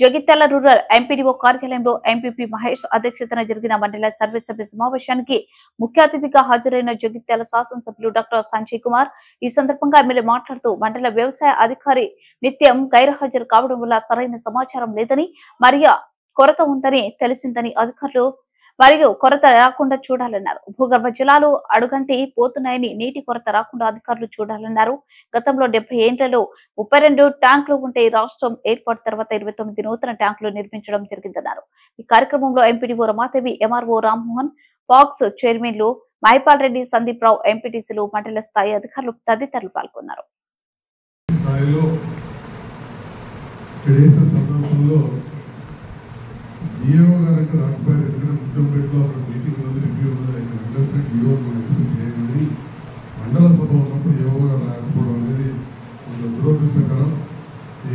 Jagtial rural MPDO కార్యాలయంలో MPP Mahesh అధ్యక్షతన జరిగిన మండల సర్వే సభ్య సమావేశానికి ముఖ్య అతిథిగా హాజరైన జగిత్యాల శాసనసభ్యులు డాక్టర్ సంజయ్ కుమార్ ఈ సందర్భంగా ఎమ్మెల్యే మాట్లాడుతూ మండల వ్యవసాయ అధికారి నిత్యం గైర్హాజరు కావడం వల్ల సరైన సమాచారం లేదని మరియు కొరత ఉందని తెలిసిందని అధికారులు మరియు కొరత రాకుండా చూడాలన్నారు. భూగర్భ జలాలు అడుగంటి పోతున్నాయని నీటి కొరత రాకుండా అధికారులు చూడాలన్నారు. గతంలో 70 ఏళ్లలో 32 ట్యాంకులు ఉంటే రాష్ట్రం ఏర్పాటు తర్వాత 29 నూతన ట్యాంకులు నిర్మించడం జరిగిందన్నారు. ఈ కార్యక్రమంలో MPDO Ramadevi, MRO Rammohan, pox చైర్మన్లు మహిపాల్ రెడ్డి, సందీప్ రావు, ఎంపీటీసీలు, మండల స్థాయి అధికారులు తదితరులు పాల్గొన్నారు. మండల సభ ఉన్నప్పుడు ఏవో గారు రాకపోవడం అనేది కొంచెం దురదృష్టకరం.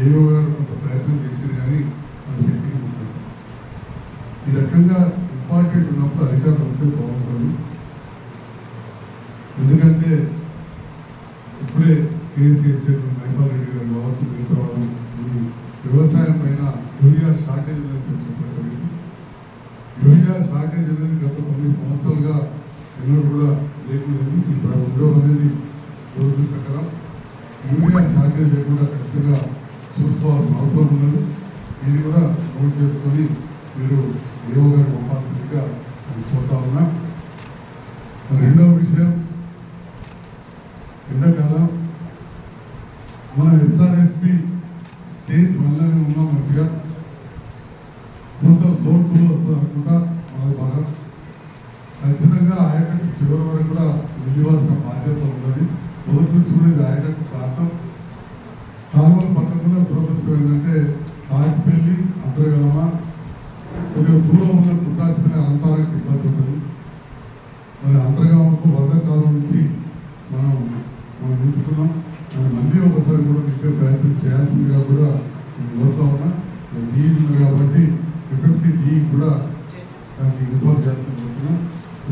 ఏవో గారు కొంత ప్రయత్నం చేసేది కానీ మన శక్తికి ఉంచారు. ఈ రకంగా ఇంపార్టెంట్ ఉన్నప్పుడు అధికారులు వస్తే బాగుంటుంది. ఎందుకంటే ఇప్పుడే కేసీఆర్ చేసిన మహిపాల్ రెడ్డి గారు కావచ్చు, మిగతా వాళ్ళు వ్యవసాయం పైన యూరియా షార్టేజ్ అనేది చెప్పేసరికి యూరియా షార్టేజ్ అనేది గత కొన్ని సంవత్సరాలుగా ఎన్నడూ కూడా లేకుండా ఈసారి ఉద్యోగం అనేది దురదృష్టకరం. యూరియా షార్టేజ్ లేకుండా ఖచ్చితంగా చూసుకోవాల్సిన అవసరం ఉన్నది. దీన్ని కూడా నోట్ చేసుకొని మీరు ఏవో గారు పంపాల్సిందిగా కోరుతా ఉన్నా. రెండవ విషయం, ఎండాకాలం మన ఎస్ఆర్ఎస్పి స్టేజ్ 1లోనే ఉన్నాం. మంచిగా కొంత జోన్ 2 వస్తుంది అనుకుంటా. మనది బాగా ఖచ్చితంగా ఆయకట్టు చివరి వరకు కూడా వెళ్ళవలసిన బాధ్యత ఉన్నది. మొదటి నుంచి కూడా ఇది ఆయకట్టు ప్రాంతం. కాలువల పక్కకుండా దురదృష్టం ఏంటంటే తాటిపల్లి, అంతర్గలమ, కొద్దిగా దూరం ఉన్న కుట్రాచిపల్లి అంతరానికి ఇబ్బంది ఉంటుంది. మరి అంతర్గలమకు వరద కాలం నుంచి మనం నింపుతున్నాం. అది మళ్ళీ ఒకసారి కూడా నింపే ప్రయత్నం చేయాల్సిందిగా కూడా నేను కోరుతా ఉన్నా. డీ ఉంది కాబట్టి ఎఫ్ఎఫ్సి డీ కూడా దానికి ఇన్వాల్వ్ చేస్తాను కోరుతున్నాం.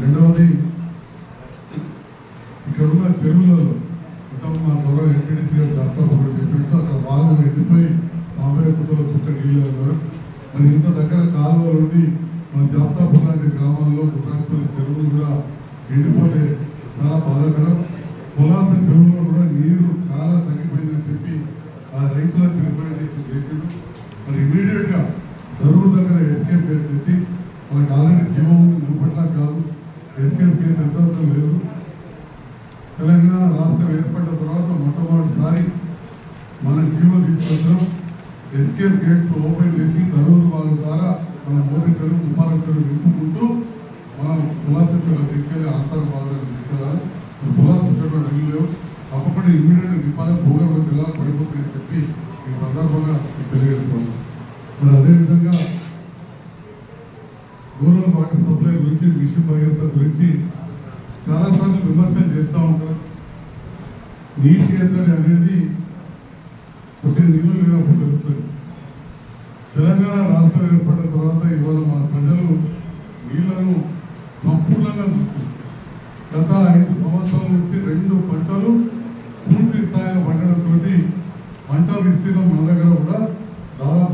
రెండవది, ఇక్కడ ఉన్న చెరువులలో మొత్తం మా గౌరవ ఎంపీడీసీ గారు జాబితా చెప్పినట్టు అక్కడ బాగా ఎండిపోయి సాంబయ్య కుట్టలో చుట్ట నీళ్ళు వెళ్తారు. మరి ఇంత దగ్గర కాలువ నుండి మన జాబితాపూర్ లాంటి గ్రామాల్లో కుట్రాజపల్లి చెరువులు కూడా ఎండిపోతే చాలా బాధాకరం. పొలాస చెరువులో కూడా నీరు చాలా తగ్గిపోయిందని చెప్పి ఆ రైతుల రిప్రజెంటేషన్ చేసిండు. మరి ఇమీడియట్గా దరూరు దగ్గర ఎస్కేప్ గేట్ ఎత్తి, మనకు ఆల్రెడీ జీవం మునుపట్లా కాదు, ఎస్కేప్ గేట్ ఎంత లేదు. తెలంగాణ రాష్ట్రం ఏర్పడిన తర్వాత మొట్టమొదటిసారి మనం జీవో తీసుకొచ్చాం. ఎస్కేప్ గేట్స్ ఓపెన్ చేసి దరూరు వాళ్ళ ద్వారా మన మోదీ చెరువు, ముప్పాల చెరువు నింపుకుంటూ మనం పులాస చెరువు తీసుకెళ్ళి ఆంతర భాగాన్ని తీసుకెళ్ళాలి. పులాస చెరువు నీళ్ళు లేవు. తప్పకుండా ఇమీడియట్గా నింపాలి. భూగర్భ జలాలు పడిపోతాయని చెప్పి ఈ సందర్భంగా తెలియజేస్తున్నాం. మరి అదేవిధంగా రూరల్ వాటర్ సప్లై గురించి, మిషన్ భగీరథ గురించి చాలాసార్లు విమర్శలు చేస్తూ ఉంటారు. నీటి ఎద్దడి అనేది కొద్దిగా నీళ్ళు లేనప్పుడు తెలుస్తుంది. తెలంగాణ రాష్ట్రం ఏర్పడిన తర్వాత ఇవాళ మన ప్రజలు నీళ్లను సంపూర్ణంగా చూస్తారు. గత 5 సంవత్సరాల నుంచి 2 పంటలు పూర్తి స్థాయిలో పండడంతో పంట విస్తీర్ణం మన